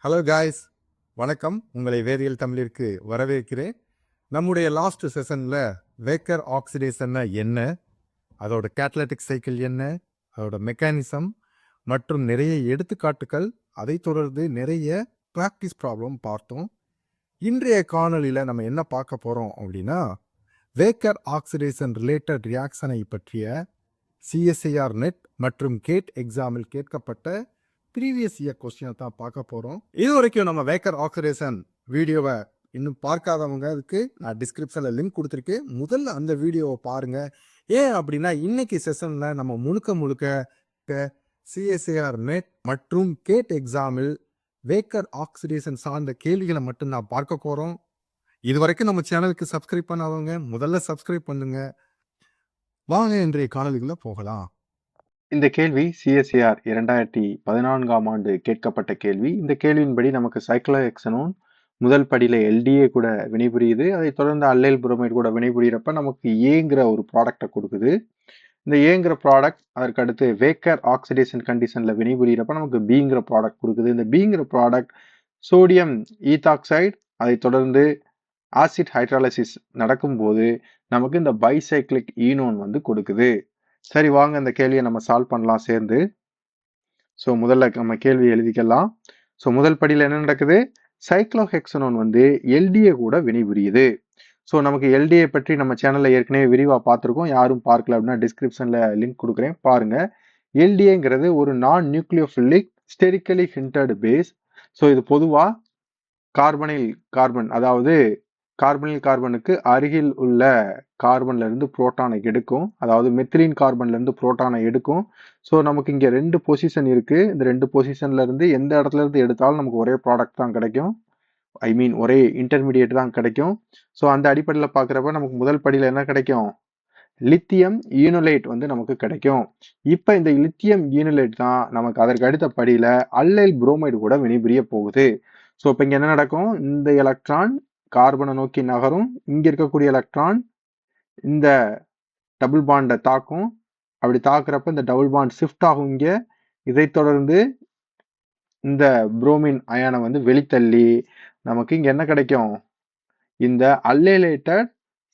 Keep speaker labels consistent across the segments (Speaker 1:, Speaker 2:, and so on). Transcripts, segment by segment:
Speaker 1: Hello guys, வணக்கம். உங்களை வேதியியல் தமிழிற்கு வரவேற்கிறேன். நம்முடைய லாஸ்ட் செஷனில் வேக்கர் ஆக்சிடேஷன்னா என்ன, அதோட கேட்டலிட்டிக் சைக்கிள் என்ன, அதோட மெக்கானிசம் மற்றும் நிறைய எடுத்துக்காட்டுகள், அதை தொடர்ந்து நிறைய ப்ராக்டிஸ் ப்ராப்ளம் பார்த்தோம். இன்றைய காணொலியில் நம்ம என்ன பார்க்க போகிறோம் அப்படின்னா, வேக்கர் ஆக்சிடேஷன் ரிலேட்டட் ரியாக்ஷனை பற்றிய சிஎஸ்ஐஆர் நெட் மற்றும் கேட் எக்ஸாமில் கேட்கப்பட்ட ப்ரீவியஸ் இயர் கொஸ்டினை தான் பார்க்க போகிறோம். இது வரைக்கும் நம்ம வேக்கர் ஆக்சிடேஷன் வீடியோவை இன்னும் பார்க்காதவங்க அதுக்கு நான் டிஸ்கிரிப்ஷனில் லிங்க் கொடுத்துருக்கேன். முதல்ல அந்த வீடியோவை பாருங்கள். ஏன் அப்படின்னா இன்னைக்கு செஷனில் நம்ம முழுக்க சிஎஸ்ஐஆர் நெட் மற்றும் கேட் எக்ஸாமில் வேக்கர் ஆக்சிடேஷன் சார்ந்த கேள்விகளை மட்டும் நான் பார்க்க போகிறோம். இது வரைக்கும் நம்ம சேனலுக்கு சப்ஸ்கிரைப் பண்ணாதவங்க முதல்ல சப்ஸ்கிரைப் பண்ணுங்க. வாங்க இன்றைய காணொலிகளை போகலாம்.
Speaker 2: இந்த கேள்வி சிஎஸ்ஐஆர் 2014ஆம் ஆண்டு கேட்கப்பட்ட கேள்வி. இந்த கேள்வியின்படி நமக்கு சைக்ளோஹெக்சனோன் முதல் படியில எல்டிஏ கூட வினைபுரியுது. அதை தொடர்ந்து அல்லைல் புரோமைடு கூட வினைபுரியறப்ப நமக்கு ஏங்கிற ஒரு ப்ராடக்டை கொடுக்குது. இந்த ஏங்கிற ப்ராடக்ட் அதற்கு அடுத்து வேக்கர் ஆக்சிடேஷன் கண்டிஷன்ல வினைபுரியறப்ப நமக்கு பிங்கிற ப்ராடக்ட் கொடுக்குது. இந்த பிங்கிற ப்ராடக்ட் சோடியம் ஈத்தாக்சைடு அதை தொடர்ந்து ஆசிட் ஹைட்ராலிசிஸ் நடக்கும்போது நமக்கு இந்த பைசைக்ளிக் ஈனோன் கொடுக்குது. சரி, வாங்க இந்த கேள்வியை நம்ம சால்வ் பண்ணலாம் சேர்ந்து. ஸோ முதல்ல நம்ம கேள்வி எழுதிக்கலாம். ஸோ முதல் படியில் என்ன நடக்குது, சைக்ளோஹெக்சனோன் எல்டிஏ கூட வினைபுரியுது. ஸோ நமக்கு எல்டிஏ பற்றி நம்ம சேனல்ல ஏற்கனவே விரிவாக பார்த்துருக்கோம். யாரும் பார்க்கல அப்படின்னா டிஸ்கிரிப்ஷன்ல லிங்க் கொடுக்குறேன், பாருங்க. எல்டிஏங்கிறது ஒரு நான் நியூக்ளியோஃபிலிக் ஸ்டெரிக்கலி ஹிண்டட் பேஸ். ஸோ இது பொதுவாக கார்பனில் கார்பன், அதாவது கார்பனில் கார்பனுக்கு அருகில் உள்ள கார்பன்ல இருந்து புரோட்டானை எடுக்கும், அதாவது மெத்திலின் கார்பன்ல இருந்து புரோட்டானை எடுக்கும். ஸோ நமக்கு இங்க 2 பொசிஷன் இருக்கு. இந்த 2 பொசிஷன்ல இருந்து எந்த இடத்துல இருந்து எடுத்தாலும் நமக்கு ஒரே ப்ராடக்ட் தான் கிடைக்கும். ஒரே இன்டர்மீடியேட் தான் கிடைக்கும். ஸோ அந்த அடிப்படையில் பார்க்குறப்ப நமக்கு முதல் படியில் என்ன கிடைக்கும், லித்தியம் ஈனோலேட் நமக்கு கிடைக்கும். இப்போ இந்த லித்தியம் ஈனோலேட் தான் நமக்கு அதற்கு அடுத்த படியில அல்லைல் புரோமைடு கூட வினைபுரிய போகுது. ஸோ இப்போ இங்க என்ன நடக்கும், இந்த எலக்ட்ரான் கார்பனை நோக்கி நகரும், இங்க இருக்கக்கூடிய எலக்ட்ரான் இந்த டபுள் பாண்டை தாக்கும். அப்படி தாக்குறப்ப இந்த டபுள் பாண்ட் ஷிஃப்ட் ஆகும் இங்க. இதை தொடர்ந்து இந்த புரோமின் அயானை வெளித்தள்ளி நமக்கு இங்க என்ன கிடைக்கும், இந்த அல்லைலேட்டட்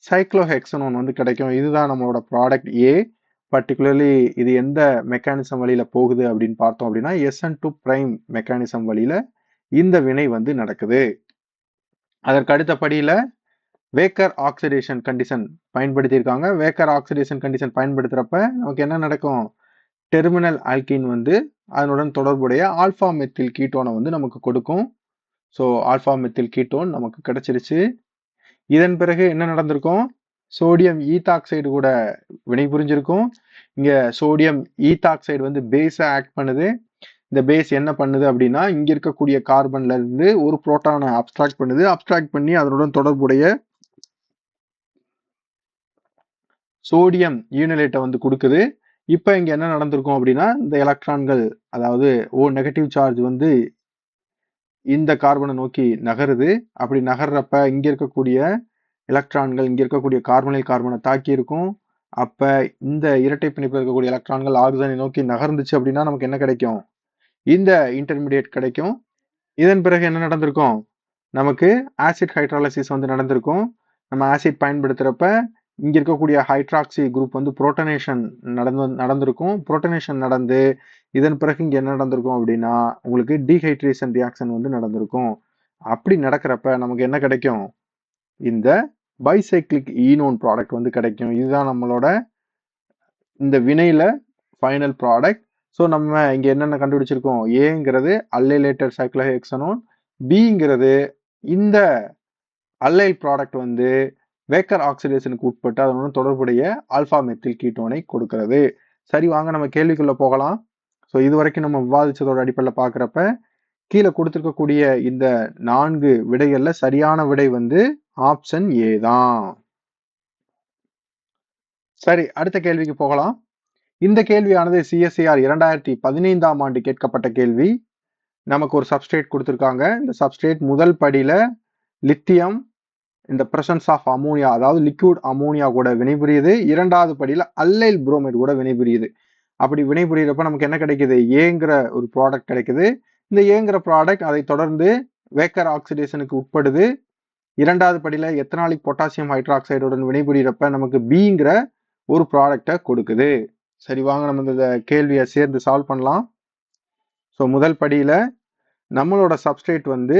Speaker 2: சைக்ளோஹெக்சனோன் கிடைக்கும். இதுதான் நம்மளோட ப்ராடக்ட் ஏ. பர்டிகுலர்லி இது எந்த மெக்கானிசம் வழியில போகுது அப்படின்னு பார்த்தோம் அப்படின்னா SN2 பிரைம் மெக்கானிசம் வழியில இந்த வினை நடக்குது. அதற்கு அடுத்த படியில வேக்கர் ஆக்சிடேஷன் கண்டிஷன் பயன்படுத்தியிருக்காங்க. வேக்கர் ஆக்சிடேஷன் கண்டிஷன் பயன்படுத்துறப்ப நமக்கு என்ன நடக்கும், டெர்மினல் ஆல்கின் அதனுடன் தொடர்புடைய ஆல்பா மெத்தில் கீட்டோனை நமக்கு கொடுக்கும். ஸோ ஆல்பா மெத்தில் கீட்டோன் நமக்கு கிடைச்சிருச்சு. இதன் பிறகு என்ன நடந்திருக்கும், சோடியம் ஈத்தாக்சைடு கூட வினைபுரிஞ்சிருக்கும். இங்க சோடியம் ஈத்தாக்சைடு பேஸை ஆக்ட் பண்ணுது. இந்த பேஸ் என்ன பண்ணுது அப்படின்னா இங்க இருக்கக்கூடிய கார்பன்ல இருந்து ஒரு புரோட்டானை அப்ஸ்ட்ராக்ட் பண்ணுது. அப்ஸ்ட்ராக்ட் பண்ணி அதனுடன் தொடர்புடைய சோடியம் ஈனோலேட்டை கொடுக்குது. இப்போ இங்க என்ன நடந்திருக்கும் அப்படின்னா இந்த எலக்ட்ரான்கள், அதாவது ஓ நெகட்டிவ் சார்ஜ் இந்த கார்பனை நோக்கி நகருது. அப்படி நகர்றப்ப இங்க இருக்கக்கூடிய எலக்ட்ரான்கள் இங்க இருக்கக்கூடிய கார்பனில் கார்பனை தாக்கி இருக்கும். அப்ப இந்த இரட்டை பிணைப்பில் இருக்கக்கூடிய எலக்ட்ரான்கள் ஆக்சிஜனை நோக்கி நகர்ந்துச்சு அப்படின்னா நமக்கு என்ன கிடைக்கும், இந்த இன்டர்மீடியேட் கிடைக்கும். இதன் பிறகு என்ன நடந்திருக்கும், நமக்கு ஆசிட் ஹைட்ராலிசிஸ் நடந்திருக்கும். நம்ம ஆசிட் பயன்படுத்துறப்ப இங்க இருக்கக்கூடிய ஹைட்ராக்சி குரூப் புரோட்டனேஷன் நடந்திருக்கும். புரோட்டனேஷன் நடந்து இதன் பிறகு இங்க என்ன நடந்திருக்கும் அப்படின்னா உங்களுக்கு டீஹைட்ரேஷன் ரியாக்ஷன் நடந்திருக்கும். அப்படி நடக்கிறப்ப நமக்கு என்ன கிடைக்கும், இந்த பைசைக்ளிக் ஈனோன் ப்ராடக்ட் கிடைக்கும். இதுதான் நம்மளோட இந்த வினையில ஃபைனல் ப்ராடக்ட். ஸோ நம்ம இங்க என்னென்ன கண்டுபிடிச்சிருக்கோம், ஏங்கிறது அல்லைலேட்டட் சைக்ளோஹெக்சனோன், பிங்கிறது இந்த அல்லைல் ப்ராடக்ட் வேக்கர் ஆக்சிடேஷனுக்கு உட்பட்டு அதனுடன் தொடர்புடைய ஆல்பா மெத்தில் கீட்டோனை கொடுக்கிறது. சரி, வாங்க நம்ம கேள்விக்குள்ள போகலாம். ஸோ இது வரைக்கும் நம்ம விவாதிச்சதோட அடிப்படையில் பார்க்குறப்ப கீழே கொடுத்துருக்கக்கூடிய இந்த 4 விடைகள்ல சரியான விடை ஆப்ஷன் ஏ தான். சரி, அடுத்த கேள்விக்கு போகலாம். இந்த கேள்வியானது சிஎஸ்ஐஆர் 2015ஆம் ஆண்டு கேட்கப்பட்ட கேள்வி. நமக்கு ஒரு சப்ஸ்ட்ரேட் கொடுத்துருக்காங்க. இந்த சப்ஸ்ட்ரேட் முதல் படியில லித்தியம் இந்த பிரசன்ஸ் ஆஃப் அமோனியா, அதாவது லிக்விட் அமோனியா கூட வினைபுரியுது. இரண்டாவது படியில அல்லைல் புரோமைடு கூட வினைபுரியுது. அப்படி வினைபுரியறப்ப நமக்கு என்ன கிடைக்குது? ஏங்கிற ஒரு ப்ராடக்ட் கிடைக்குது. இந்த ஏங்கிற ப்ராடக்ட் அதை தொடர்ந்து வேக்கர் ஆக்சிடேஷனுக்கு உட்படுது. 2வது படியில எத்தனாலிக் பொட்டாசியம் ஹைட்ராக்சைடுடன் வினைபுரியறப்ப நமக்கு பிங்கிற ஒரு ப்ராடக்ட கொடுக்குது. சரி, வாங்க நம்ம இந்த கேள்வியை சேர்ந்து சால்வ் பண்ணலாம். ஸோ முதல் படியில நம்மளோட சப்ஸ்ட்ரேட் வந்து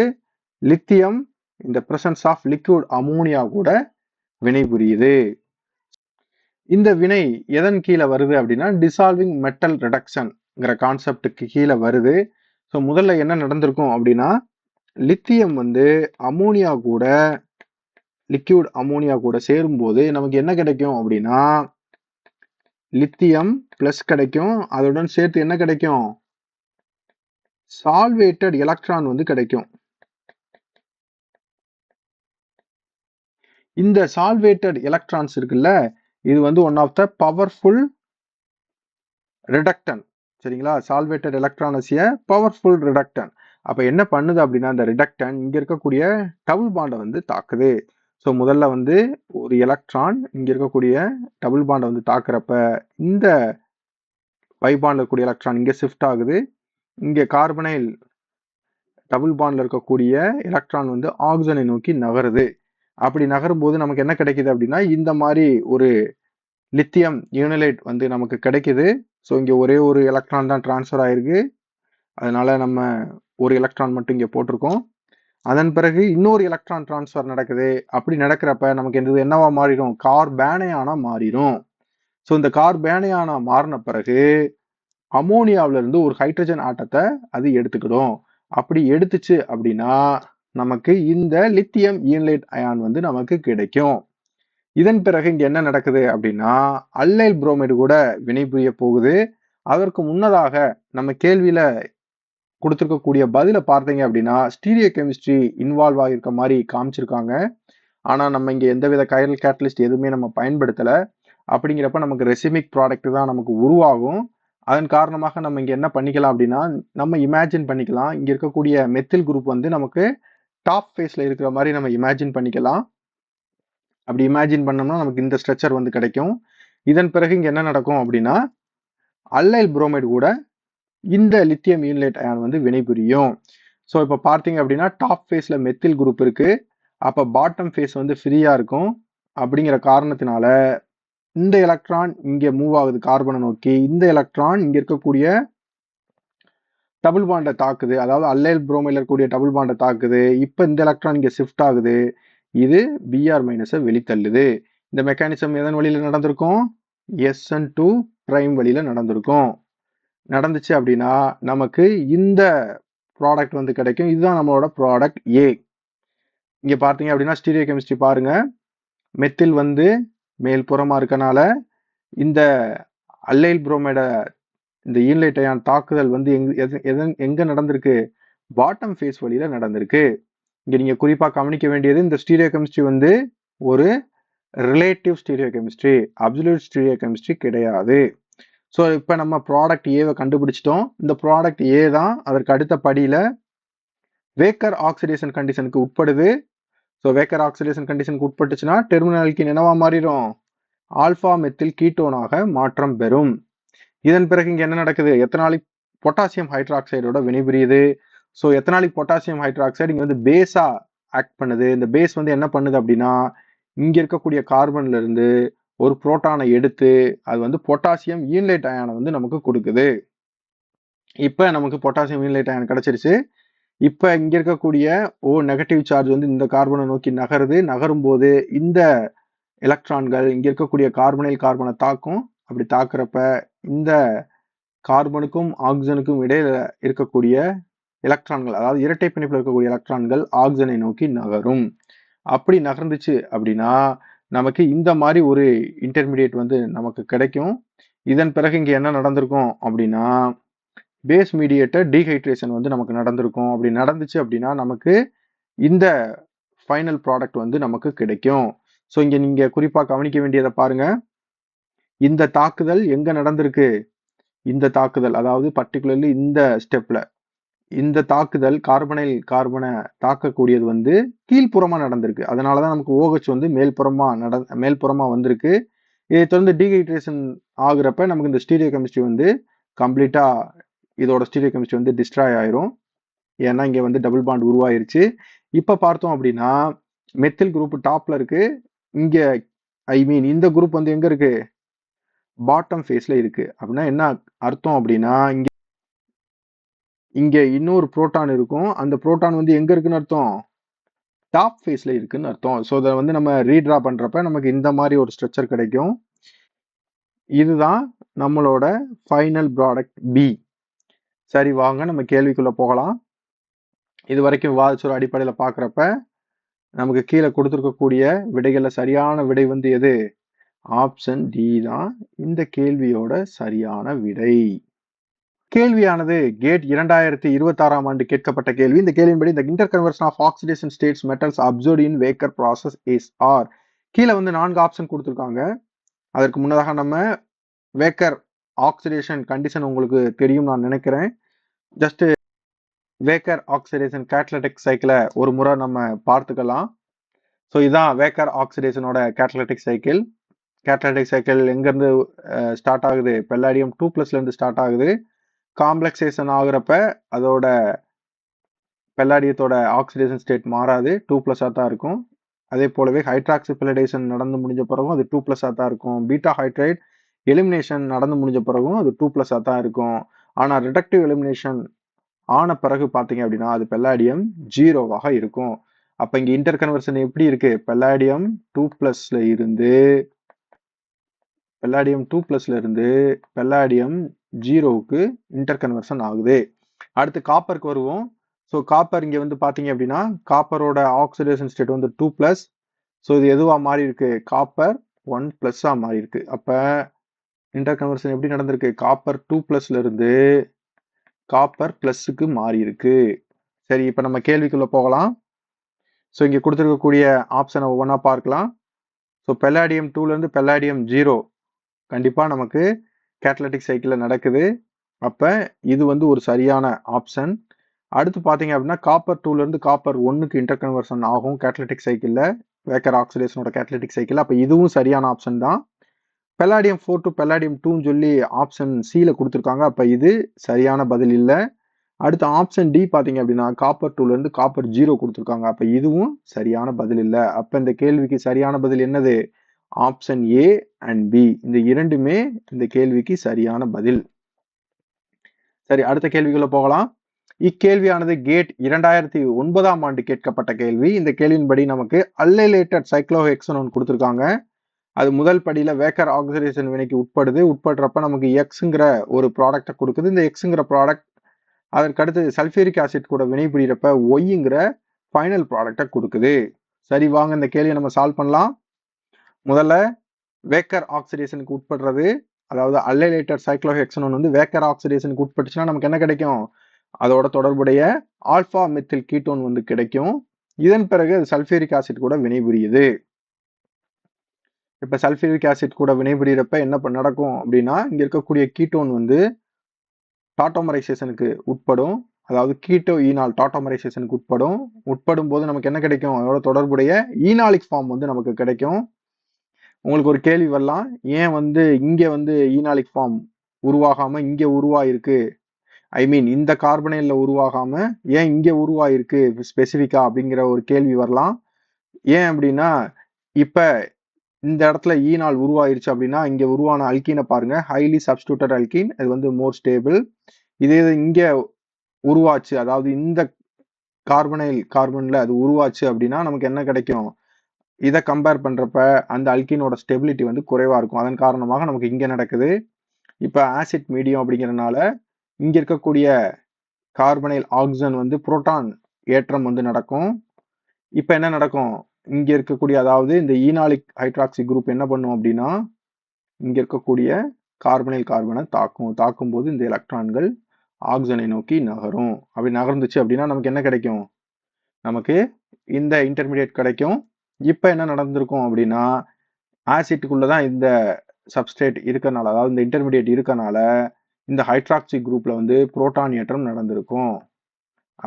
Speaker 2: லித்தியம் இந்த பிரசன்ஸ் ஆஃப் லிக்விட் அமோனியா கூட வினைபுரியுது. இந்த வினை எதன் கீழே வருது அப்படின்னா டிசால்விங் மெட்டல் ரிடக்ஷன்ங்கிற கான்செப்டுக்கு கீழே வருது. ஸோ முதல்ல என்ன நடந்திருக்கும் அப்படின்னா லித்தியம் வந்து அமோனியா கூட லிக்விட் அமோனியா கூட சேரும்போது நமக்கு என்ன கிடைக்கும் அப்படின்னா லித்தியம் பிளஸ் கிடைக்கும். அதனுடன் சேர்த்து என்ன கிடைக்கும்? சால்வேட்டட் எலக்ட்ரான் வந்து கிடைக்கும். இந்த சால்வேட்டட் எலக்ட்ரான்ஸ் இருக்குல்ல, இது வந்து ஒன் ஆஃப் த பவர்ஃபுல் ரிடக்டன். சரிங்களா? சால்வேட்டட் எலக்ட்ரான் இஸ் எ பவர்ஃபுல் ரிடக்டன். அப்ப என்ன பண்ணுது அப்படின்னா இந்த ரிடக்டன் இங்க இருக்கக்கூடிய டபுள் பாண்டை வந்து தாக்குது. ஸோ முதல்ல வந்து ஒரு எலக்ட்ரான் இங்க இருக்கக்கூடிய டபுள் பாண்டை வந்து தாக்குறப்ப இந்த பை பாண்ட்ல இருக்கக்கூடிய எலக்ட்ரான் இங்க ஷிஃப்ட் ஆகுது. இங்க கார்பனைல் டபுள் பாண்ட்ல இருக்கக்கூடிய எலக்ட்ரான் வந்து ஆக்சிஜனை நோக்கி நகருது. அப்படி நகரும் போது நமக்கு என்ன கிடைக்குது அப்படின்னா இந்த மாதிரி ஒரு லித்தியம் யூனிலைட் வந்து நமக்கு கிடைக்குது. ஸோ இங்க ஒரே ஒரு எலக்ட்ரான் தான் டிரான்ஸ்ஃபர் ஆயிருக்கு. அதனால நம்ம ஒரு எலக்ட்ரான் மட்டும் இங்க போட்டிருக்கோம். அதன் பிறகு இன்னொரு எலக்ட்ரான் டிரான்ஸ்ஃபர் நடக்குது. அப்படி நடக்கிறப்ப நமக்கு என்னவா மாறிடும்? கார்பேனையானா மாறிடும். ஸோ இந்த கார்பேனையானா மாறின பிறகு அமோனியாவில இருந்து ஒரு ஹைட்ரஜன் ஆட்டத்தை அது எடுத்துக்கிடும். அப்படி எடுத்துச்சு அப்படின்னா நமக்கு இந்த லித்தியம் ஈன்லைட் அயான் வந்து நமக்கு கிடைக்கும். இதன் பிறகு இங்க என்ன நடக்குது அப்படின்னா அல்லைல் புரோமைடு கூட வினைபுரிய போகுது. அதற்கு முன்னதாக நம்ம கேள்வியில கொடுத்துருக்கக்கூடிய பதில பார்த்தீங்க அப்படின்னா ஸ்டீரியோ கெமிஸ்ட்ரி இன்வால்வ் ஆகிருக்க மாதிரி காமிச்சிருக்காங்க. ஆனா நம்ம இங்க எந்தவித கைரல் கேட்டலிஸ்ட் எதுவுமே நம்ம பயன்படுத்தல. அப்படிங்கிறப்ப நமக்கு ரெசிமிக் ப்ராடக்ட் தான் நமக்கு உருவாகும். அதன் காரணமாக நம்ம இங்க என்ன பண்ணிக்கலாம் அப்படின்னா நம்ம இமேஜின் பண்ணிக்கலாம். இங்க இருக்கக்கூடிய மெத்தில் குரூப் வந்து நமக்கு டாப் ஃபேஸ்ல இருக்கிற மாதிரி நம்ம இமேஜின் பண்ணிக்கலாம். அப்படி இமேஜின் பண்ணோம்னா நமக்கு இந்த ஸ்ட்ரக்சர் வந்து கிடைக்கும். இதன் பிறகு இங்க என்ன நடக்கும் அப்படின்னா அல்லைல் புரோமைடு கூட இந்த லித்தியம் ஈன்லைட் அயான் வந்து வினைபுரியும். ஸோ இப்போ பார்த்தீங்க அப்படின்னா டாப் ஃபேஸ்ல மெத்தில் குரூப் இருக்கு. அப்போ பாட்டம் ஃபேஸ் வந்து ஃப்ரீயா இருக்கும். அப்படிங்கிற காரணத்தினால இந்த எலக்ட்ரான் இங்க மூவ் ஆகுது கார்பனை நோக்கி. இந்த எலக்ட்ரான் இங்க இருக்கக்கூடிய டபுள் பாண்டை தாக்குது. அதாவது அல்லைல் புரோமைல இருக்கக்கூடிய டபுள் பாண்டை தாக்குது. இப்போ இந்த எலக்ட்ரான் இங்க ஷிஃப்ட் ஆகுது. இது பிஆர் மைனஸை வெளித்தள்ளுது. இந்த மெக்கானிசம் எதன் வழியில நடந்திருக்கும்? SN2 பிரைம் வழியில நடந்திருக்கும். நடந்துச்சு அப்படின்னா நமக்கு இந்த ப்ராடக்ட் வந்து கிடைக்கும். இதுதான் நம்மளோட ப்ராடக்ட் ஏ. இங்க பார்த்தீங்க அப்படின்னா ஸ்டீரியோ கெமிஸ்ட்ரி பாருங்க. மெத்தில் வந்து மேல் புறமா இருக்கனால இந்த அல்லைல் புரோமைட இந்த ஈன்லைட் அயான் தாக்குதல் வந்து எங்க நடந்திருக்கு? பாட்டம் ஃபேஸ் வழியில நடந்திருக்கு. இங்க நீங்க குறிப்பா கவனிக்க வேண்டியது இந்த ஸ்டீரியோ கெமிஸ்ட்ரி வந்து ஒரு relative stereo chemistry, absolute stereo chemistry கிடையாது. ஸோ இப்போ நம்ம ப்ராடக்ட் ஏவை கண்டுபிடிச்சிட்டோம். இந்த ப்ராடக்ட் ஏ தான் அதற்கு அடுத்த படியில வேக்கர் ஆக்சிடேஷன் கண்டிஷனுக்கு உட்படுது. ஸோ வேக்கர் ஆக்சிடேஷன் கண்டிஷனுக்கு உட்பட்டுச்சுன்னா டெர்மினல் ஆல்கீன் என்னவா மாறிடும்? ஆல்பா மெத்தில் கீட்டோனாக மாற்றம் பெறும். இதன் பிறகு இங்க என்ன நடக்குது? எத்தனாலிக் பொட்டாசியம் ஹைட்ராக்சைடோட வினைபுரியுது. ஸோ எத்தனாலிக் பொட்டாசியம் ஹைட்ராக்சைடு இங்க வந்து பேஸா ஆக்ட் பண்ணுது. இந்த பேஸ் வந்து என்ன பண்ணுது அப்படின்னா இங்க இருக்கக்கூடிய கார்பன்ல இருந்து ஒரு புரோட்டானை எடுத்து அது வந்து பொட்டாசியம் ஈன்லைட் அயானை வந்து நமக்கு கொடுக்குது. இப்ப நமக்கு பொட்டாசியம் ஈன்லைட் அயான் கிடைச்சிருச்சு. இப்ப இங்க இருக்கக்கூடிய நெகட்டிவ் சார்ஜ் வந்து இந்த கார்பனை நோக்கி நகருது. நகரும் போது இந்த எலக்ட்ரான்கள் இங்க இருக்கக்கூடிய கார்பனைல் கார்பனை தாக்கும். அப்படி தாக்குறப்ப இந்த கார்பனுக்கும் ஆக்சிஜனுக்கும் இடையில இருக்கக்கூடிய எலக்ட்ரான்கள், அதாவது இரட்டை பிணைப்புல இருக்கக்கூடிய எலக்ட்ரான்கள் ஆக்சிஜனை நோக்கி நகரும். அப்படி நகர்ந்துச்சு அப்படின்னா நமக்கு இந்த மாதிரி ஒரு இன்டர்மீடியேட் வந்து நமக்கு கிடைக்கும். இதன் பிறகு இங்க என்ன நடந்திருக்கும் அப்படின்னா பேஸ் மீடியேட்டர் டீஹைட்ரேஷன் வந்து நமக்கு நடந்திருக்கும். அப்படி நடந்துச்சு அப்படின்னா நமக்கு இந்த ஃபைனல் ப்ராடக்ட் வந்து நமக்கு கிடைக்கும். ஸோ இங்க நீங்க குறிப்பா கவனிக்க வேண்டியதை பாருங்க. இந்த தாக்குதல் எங்க நடந்திருக்கு? இந்த தாக்குதல், அதாவது பர்டிகுலர்லி இந்த ஸ்டெப்ல இந்த தாக்குதல் கார்பனைல் கார்பனை தாக்கக்கூடியது வந்து கீழ்ப்புறமா நடந்திருக்கு. அதனாலதான் நமக்கு OH வந்து மேல்புறமா வந்திருக்கு. இதை தொடர்ந்து டீஹைட்ரேஷன் ஆகுறப்ப நமக்கு இந்த ஸ்டீரியோ கெமிஸ்ட்ரி வந்து கம்ப்ளீட்டா இதோட ஸ்டீரியோ கெமிஸ்ட்ரி வந்து டிஸ்ட்ராய் ஆயிரும். ஏன்னா இங்க வந்து டபுள் பாண்ட் உருவாயிருச்சு. இப்ப பார்த்தோம் அப்படின்னா மெத்தில் குரூப் டாப்ல இருக்கு. இங்க இந்த குரூப் வந்து எங்க இருக்கு? பாட்டம் ஃபேஸ்ல இருக்கு. அப்படின்னா என்ன அர்த்தம் அப்படின்னா இங்க இங்க இன்னொரு புரோட்டான் இருக்கும். அந்த புரோட்டான் வந்து எங்க இருக்குன்னு அர்த்தம்? டாப் ஃபேஸ்ல இருக்குன்னு அர்த்தம். ஸோ இத வந்து நம்ம ரீட்ரா பண்றப்ப நமக்கு இந்த மாதிரி ஒரு ஸ்ட்ரக்சர் கிடைக்கும். இதுதான் நம்மளோட ஃபைனல் ப்ராடக்ட் பி. சரி வாங்க நம்ம கேள்விக்குள்ள போகலாம். இது வரைக்கும் விவாதிச்ச ஒரு அடிப்படையில பார்க்குறப்ப நமக்கு கீழே கொடுத்துருக்கக்கூடிய விடைகள்ல சரியான விடை வந்து எது? ஆப்ஷன் டி தான் இந்த கேள்வியோட சரியான விடை. கேள்வியானது கேட் 2026ஆம் ஆண்டு கேட்கப்பட்ட கேள்வி. இந்த கேள்வியின்படி இந்த inter conversion of oxidation states metals observed in Wacker process is are. கீழே வந்து 4 ஆப்ஷன் கொடுத்துருக்காங்க. அதற்கு முன்னதாக நம்ம வேக்கர் ஆக்சிடேஷன் கண்டிஷன் உங்களுக்கு தெரியும் நான் நினைக்கிறேன். ஜஸ்ட் வேக்கர் ஆக்சிடேஷன் கேட்டலிட்டிக் சைக்கிளை ஒரு முறை நம்ம பார்த்துக்கலாம். ஸோ இதுதான் வேக்கர் ஆக்சிடேஷனோட கேட்டலிட்டிக் சைக்கிள். கேட்டலிட்டிக் சைக்கிள் எங்கேருந்து ஸ்டார்ட் ஆகுது? பெல்லாடியம் 2+ இருந்து ஸ்டார்ட் ஆகுது. காம்ப்ளெக்சேஷன் ஆகுறப்ப அதோட பெல்லாடியத்தோட ஆக்சிடேஷன் ஸ்டேட் மாறாது, 2+ தான் இருக்கும். அதே போலவே ஹைட்ராக்சி பெல்லடைசேஷன் நடந்து முடிஞ்ச பிறகும் அது 2+ தான் இருக்கும். பீட்டா ஹைட்ரைட் எலிமினேஷன் நடந்து முடிஞ்ச பிறகும் அது 2+ தான் இருக்கும். ஆனால் ரிடக்டிவ் எலிமினேஷன் ஆன பிறகு பார்த்தீங்க அப்படின்னா அது பெல்லாடியம் 0வாக இருக்கும். அப்போ இங்கே இன்டர் கன்வர்ஷன் எப்படி இருக்கு? பெல்லாடியம் 2+ல இருந்து பெல்லாடியம் 0க்கு இன்டர் கன்வர்ஷன் ஆகுது. அடுத்து காப்பருக்கு வருவோம். ஸோ காப்பர் இங்கே வந்து பார்த்தீங்க அப்படின்னா காப்பரோட ஆக்சிடேஷன் ஸ்டேட் வந்து 2+. ஸோ இது எதுவாக மாறி இருக்கு? காப்பர் 1+ஆக மாறி இருக்கு. அப்போ இன்டர் கன்வர்ஷன் எப்படி நடந்திருக்கு? காப்பர் 2+ல இருந்து காப்பர் +க்கு மாறி இருக்கு. சரி இப்போ நம்ம கேள்விக்குள்ள போகலாம். ஸோ இங்கே கொடுத்துருக்கக்கூடிய ஆப்ஷனை ஒவ்வொன்றா பார்க்கலாம். ஸோ பெல்லாடியம் 2ல இருந்து பெல்லாடியம் 0 கண்டிப்பாக நமக்கு கேட்டலிட்டிக் சைக்கிளில் நடக்குது. அப்போ இது வந்து ஒரு சரியான ஆப்ஷன். அடுத்து பார்த்தீங்க அப்படின்னா காப்பர் 2ல இருந்து காப்பர் 1க்கு இன்டர் கன்வர்ஷன் ஆகும் கேட்டலிட்டிக் சைக்கிளில், வேக்கர் ஆக்சிடேஷனோட கேட்டலிட்டிக் சைக்கிள். அப்போ இதுவும் சரியான ஆப்ஷன் தான். பெல்லாடியம் 4 டு பெல்லாடியம் 2ன்னு சொல்லி ஆப்ஷன் சியில் கொடுத்துருக்காங்க. அப்போ இது சரியான பதில் இல்லை. அடுத்து ஆப்ஷன் டி பார்த்தீங்க அப்படின்னா காப்பர் 2ல இருந்து காப்பர் 0 கொடுத்துருக்காங்க. அப்போ இதுவும் சரியான பதில் இல்லை. அப்போ இந்த கேள்விக்கு சரியான பதில் என்னது? Option A and B. இந்த இரண்டுமே இந்த கேள்விக்கு சரியான பதில். சரி அடுத்த கேள்விக்குள்ள போகலாம். இக்கேள்வியானது கேட் 2009ஆம் ஆண்டு கேட்கப்பட்ட கேள்வி. இந்த கேள்வியின்படி நமக்கு அல்லைலேட்டட் சைக்ளோஹெக்சனோன் கொடுத்துருக்காங்க. அது முதல் படியில வேக்கர் ஆக்சிடேஷன் வினைக்கு உட்படுது. உட்படுறப்ப நமக்கு எக்ஸுங்கிற ஒரு ப்ராடக்டை கொடுக்குது. இந்த எக்ஸுங்கிற ப்ராடக்ட் அதற்கடுத்து சல்ஃபியூரிக் ஆசிட் கூட வினைபுரியறப்ப ஒய்ங்கிற ஃபைனல் ப்ராடக்டை கொடுக்குது. சரி வாங்க இந்த கேள்வியை நம்ம சால்வ் பண்ணலாம். முதல்ல வேக்கர் ஆக்சிடேஷனுக்கு உட்படுறது, அதாவது அல்லைலேட்டட் சைக்ளோஹெக்சனோன் வந்து வேக்கர் ஆக்சிடேஷனுக்கு உட்பட்டுச்சுன்னா நமக்கு என்ன கிடைக்கும்? அதோட தொடர்புடைய ஆல்பா மெத்தில் கீட்டோன் வந்து கிடைக்கும். இதன் பிறகு அது சல்ஃபியூரிக் ஆசிட் கூட வினைபுரியுது. இப்ப சல்ஃபியூரிக் ஆசிட் கூட வினைபுரியறப்ப என்ன நடக்கும் அப்படின்னா இங்க இருக்கக்கூடிய கீட்டோன் வந்து டாட்டோமரைசேஷனுக்கு உட்படும். அதாவது கீட்டோ ஈனால் டாட்டோமரைசேஷனுக்கு உட்படும் போது நமக்கு என்ன கிடைக்கும்? அதோட தொடர்புடைய ஈனாலிக் ஃபார்ம் வந்து நமக்கு கிடைக்கும். உங்களுக்கு ஒரு கேள்வி வரலாம், ஏன் வந்து இங்க வந்து ஈனாலிக் ஃபார்ம் உருவாகாம இங்க உருவாயிருக்கு? இந்த கார்பனைல்ல உருவாகாம ஏன் இங்க உருவாயிருக்கு ஸ்பெசிஃபிக்கா அப்படிங்கிற ஒரு கேள்வி வரலாம். ஏன் அப்படின்னா இப்ப இந்த இடத்துல ஈனால் உருவாயிருச்சு அப்படின்னா இங்க உருவான அல்கீனை பாருங்க, ஹைலி சப்ஸ்டியூட்டட் அல்கீன். இது வந்து மோர் ஸ்டேபிள். இதே இங்க உருவாச்சு, அதாவது இந்த கார்பன்ல அது உருவாச்சு அப்படின்னா நமக்கு என்ன கிடைக்கும்? இதை கம்பேர் பண்றப்ப அந்த அல்கீனோட ஸ்டெபிலிட்டி வந்து குறைவா இருக்கும். அதன் காரணமாக நமக்கு இங்க நடக்குது. இப்ப ஆசிட் மீடியம் அப்படிங்கறதுனால இங்க இருக்கக்கூடிய கார்பனைல் ஆக்சிஜன் வந்து புரோட்டான் ஏற்றம் வந்து நடக்கும். இப்ப என்ன நடக்கும்? இங்க இருக்கக்கூடிய அதாவது இந்த ஈனாலிக் ஹைட்ராக்சி குரூப் என்ன பண்ணும் அப்படின்னா இங்க இருக்கக்கூடிய கார்பனை தாக்கும் போது இந்த எலக்ட்ரான்கள் ஆக்சிஜனை நோக்கி நகரும். அப்படி நகர்ந்துச்சு அப்படின்னா நமக்கு என்ன கிடைக்கும்? நமக்கு இந்த இன்டர்மீடியட் கிடைக்கும். இப்ப என்ன நடந்திருக்கும் அப்படின்னா ஆசிட்டுக்குள்ளதான் இந்த சப்ஸ்ட்ரேட் இருக்கனால, அதாவது இந்த இன்டர்மீடியட் இருக்கனால இந்த ஹைட்ராக்சி குரூப்ல வந்து புரோட்டான் ஏற்றம் நடந்திருக்கும்.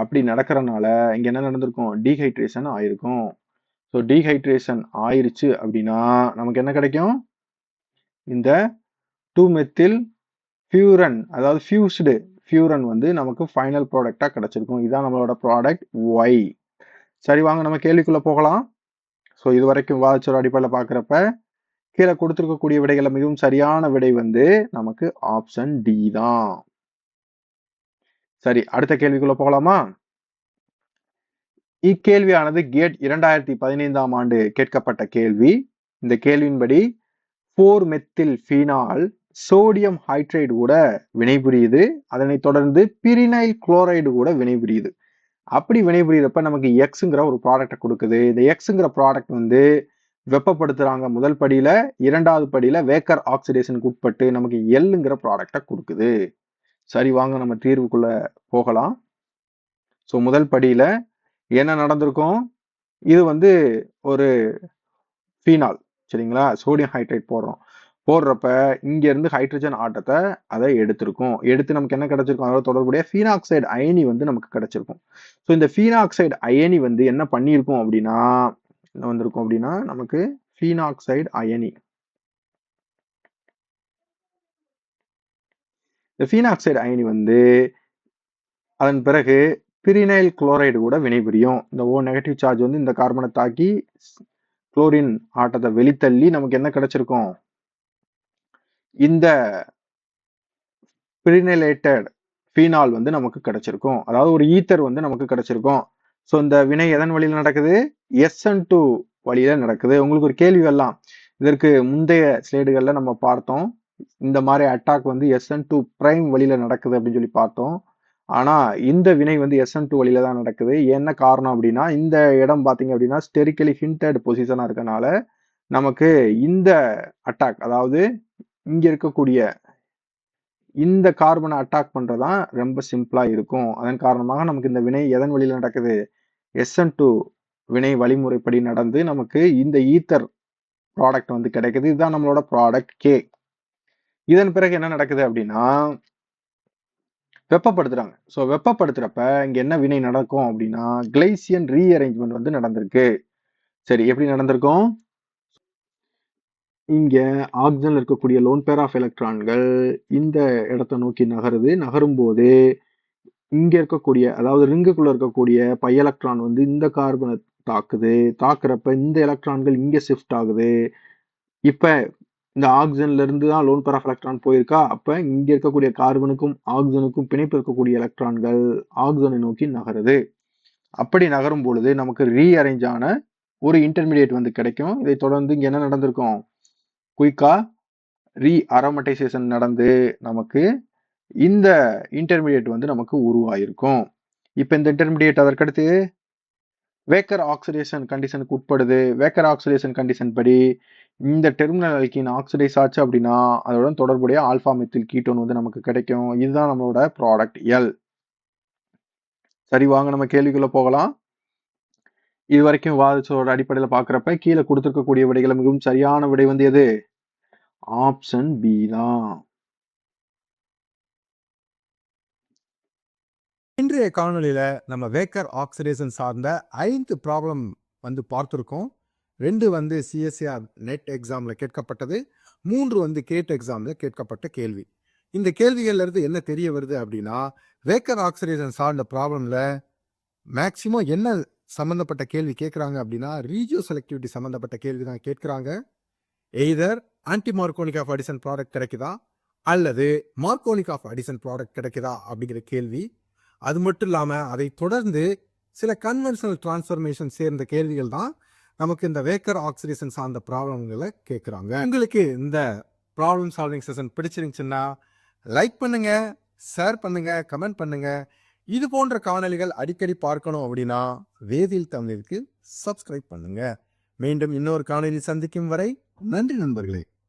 Speaker 2: அப்படி நடக்கிறனால இங்க என்ன நடந்திருக்கும்? டீஹைட்ரேஷன் ஆயிருக்கும். ஸோ டீஹைட்ரேஷன் ஆயிருச்சு அப்படின்னா நமக்கு என்ன கிடைக்கும்? இந்த 2-மெத்தில் ஃபியூரன், அதாவது ஃபியூரன் வந்து நமக்கு ஃபைனல் ப்ராடக்டா கிடைச்சிருக்கும். இதான் நம்மளோட ப்ராடக்ட் Y. சரி, வாங்க நம்ம கேள்விக்குள்ள போகலாம். ஸோ இது வரைக்கும் விவாதிச்ச அடிப்படையில் பார்க்குறப்ப கீழே கொடுத்திருக்கக்கூடிய விடைகளை மிகவும் சரியான விடை வந்து நமக்கு ஆப்ஷன் டி தான். சரி, அடுத்த கேள்விக்குள்ள போகலாமா? இக்கேள்வியானது கேட் 2015ஆம் ஆண்டு கேட்கப்பட்ட கேள்வி. இந்த கேள்வியின்படி 4-மெத்தில் ஃபீனால் சோடியம் ஹைட்ரைடு கூட வினைபுரியுது. அதனைத் தொடர்ந்து பிரினைல் குளோரைடு கூட வினைபுரியுது. அப்படி வினைபுரியறப்ப நமக்கு எக்ஸுங்கிற ஒரு ப்ராடக்டை கொடுக்குது. இந்த எக்ஸுங்கிற ப்ராடக்ட் வந்து வெப்பப்படுத்துறாங்க முதல் படியில, இரண்டாவது படியில வேக்கர் ஆக்சிடேஷனுக்கு உட்பட்டு நமக்கு எல்லுங்கிற ப்ராடக்டை கொடுக்குது. சரி, வாங்க நம்ம தீர்வுக்குள்ள போகலாம். ஸோ முதல் படியில என்ன நடந்திருக்கும்? இது வந்து ஒரு ஃபீனால், சரிங்களா? சோடியம் ஹைட்ரைட் போடுறப்ப இங்க இருந்து ஹைட்ரஜன் ஆட்டத்தை அதை எடுத்து நமக்கு என்ன கிடைச்சிருக்கும்? அதோட தொடர்புடைய ஃபீனாக்சைடு அயனி வந்து நமக்கு கிடைச்சிருக்கும். ஸோ இந்த ஃபீனாக்சைடு அயனி வந்து என்ன பண்ணியிருக்கும் அப்படின்னா, என்ன வந்திருக்கும் அப்படின்னா நமக்கு ஃபீனாக்சைடு அயனி. இந்த ஃபீனாக்சைடு அயனி வந்து அதன் பிறகு பிரினைல் குளோரைடு கூட வினைபுரியும். இந்த O நெகட்டிவ் சார்ஜ் வந்து இந்த கார்பனை தாக்கி குளோரின் ஆட்டத்தை வெளித்தள்ளி நமக்கு என்ன கிடைச்சிருக்கும்? இந்த பிரினைலேட்டட் ஃபீனால் வந்து நமக்கு கிடைச்சிருக்கும். அதாவது ஒரு ஈத்தர் வந்து நமக்கு கிடைச்சிருக்கும். ஸோ இந்த வினை எதன் வழியில் நடக்குது? SN2 வழியில நடக்குது. உங்களுக்கு ஒரு கேள்வி வரலாம். இதற்கு முந்தைய ஸ்லைடுகள்ல நம்ம பார்த்தோம். இந்த மாதிரி அட்டாக் வந்து SN2 பிரைம் வழியில நடக்குது அப்படின்னு சொல்லி பார்த்தோம். ஆனா இந்த வினை வந்து SN2 வழியில தான் நடக்குது. என்ன காரணம் அப்படின்னா, இந்த இடம் பார்த்தீங்க அப்படின்னா ஸ்டெரிக்கலி ஹிண்டட் பொசிஷனா இருக்கனால நமக்கு இந்த அட்டாக், அதாவது இங்க இருக்கக்கூடிய இந்த கார்பனை அட்டாக் பண்றதுதான் ரொம்ப சிம்பிளா இருக்கும். அதன் காரணமாக நமக்கு இந்த வினை எதன் வழியில நடக்குது? SN2 வினை வழிமுறைப்படி நடந்து நமக்கு இந்த ஈத்தர் ப்ராடக்ட் வந்து கிடைக்குது. இதுதான் நம்மளோட ப்ராடக்ட் K. இதன் பிறகு என்ன நடக்குது அப்படின்னா, வெப்பப்படுத்துறாங்க. ஸோ வெப்பப்படுத்துறப்ப இங்க என்ன வினை நடக்கும் அப்படின்னா, கிளைசியன் ரீஅரேஞ்ச்மெண்ட் வந்து நடந்திருக்கு. சரி, எப்படி நடந்திருக்கும்? இங்க ஆக்சிஜன்ல இருக்கக்கூடிய லோன் பேர் ஆஃப் எலக்ட்ரான்கள் இந்த இடத்தை நோக்கி நகரும் போது இங்க இருக்கக்கூடிய, அதாவது ரிங்குக்குள்ள இருக்கக்கூடிய பை எலக்ட்ரான் வந்து இந்த கார்பனை தாக்குறப்ப இந்த எலக்ட்ரான்கள் இங்க ஷிஃப்ட் ஆகுது. இப்ப இந்த ஆக்சிஜன்ல இருந்து தான் லோன் பேர் ஆஃப் எலக்ட்ரான் போயிருக்கா. அப்ப இங்க இருக்கக்கூடிய கார்பனுக்கும் ஆக்சிஜனுக்கும் பிணைப்பு இருக்கக்கூடிய எலக்ட்ரான்கள் ஆக்சிஜனை நோக்கி நகருது. அப்படி நகரும் பொழுது நமக்கு ரீஅரேஞ்ச் ஆன ஒரு இன்டர்மீடியேட் வந்து கிடைக்கும். இதை தொடர்ந்து இங்க என்ன நடந்திருக்கும்? குயிக்கா ரீஅரோமடைசேஷன் நடந்து நமக்கு இந்த இன்டர்மீடியேட் வந்து நமக்கு உருவாயிருக்கும். இப்ப இந்த இன்டர்மீடியேட் அதற்கடுத்து வேக்கர் ஆக்சிடேஷன் கண்டிஷனுக்கு உட்படுது. வேக்கர் ஆக்சிடேஷன் கண்டிஷன் படி இந்த டெர்மினல் அல்கீன் ஆக்சிடைஸ் ஆச்சு அப்படின்னா அதோட தொடர்புடைய ஆல்பா மெத்தில் கீட்டோன் வந்து நமக்கு கிடைக்கும். இதுதான் நம்மளோட ப்ராடக்ட் L. சரி, வாங்க நம்ம கேள்விக்குள்ள போகலாம். இது வரைக்கும் விவாதிச்சோட அடிப்படையில பாக்குறப்ப கீழே கொடுத்திருக்கக்கூடிய விடைகளை மிகவும் சரியான விடை வந்து எது? ஆப்ஷன் பி தான்.
Speaker 1: இன்றைய காணொளியில நம்ம வேக்கர் ஆக்சிடேஷன் சார்ந்த 5 ப்ராப்ளம் வந்து பார்த்துருக்கோம். 2 வந்து சிஎஸ்சிஆர் நெட் எக்ஸாம்ல கேட்கப்பட்டது, 3 வந்து கேட் எக்ஸாம்ல கேட்கப்பட்ட கேள்வி. இந்த கேள்விகள்ல இருந்து என்ன தெரிய வருது அப்படின்னா, வேக்கர் ஆக்சிடேஷன் சார்ந்த ப்ராப்ளம்ல மேக்சிமம் என்ன சம்பந்தப்பட்ட கேள்வி கேட்குறாங்க அப்படின்னா, ரீஜியோ செலக்டிவிட்டி சம்பந்தப்பட்ட கேள்வி தான் கேட்குறாங்க. Either anti Markovnikov of addition product கிடைக்குதா அல்லது மார்கோனிக் ஆஃப் அடிஷன் ப்ராடக்ட் கிடைக்குதா அப்படிங்கிற கேள்வி. அது மட்டும் இல்லாமல் அதை தொடர்ந்து சில கன்வென்ஷனல் டிரான்ஸ்ஃபர்மேஷன் சேர்ந்த கேள்விகள் தான் நமக்கு இந்த வேக்கர் ஆக்சிடேஷன் சார்ந்த ப்ராப்ளங்களை கேட்குறாங்க. உங்களுக்கு இந்த ப்ராப்ளம் சால்விங் செஷன் பிடிச்சிருந்துச்சுன்னா லைக் பண்ணுங்க, ஷேர் பண்ணுங்க, கமெண்ட் பண்ணுங்க. இது போன்ற காணொளிகள் அடிக்கடி பார்க்கணும் அப்படின்னா வேதியியல் தமிழுக்கு சப்ஸ்கிரைப் பண்ணுங்க. மீண்டும் இன்னொரு காணொளி சந்திக்கும் வரை நன்றி நண்பர்களே.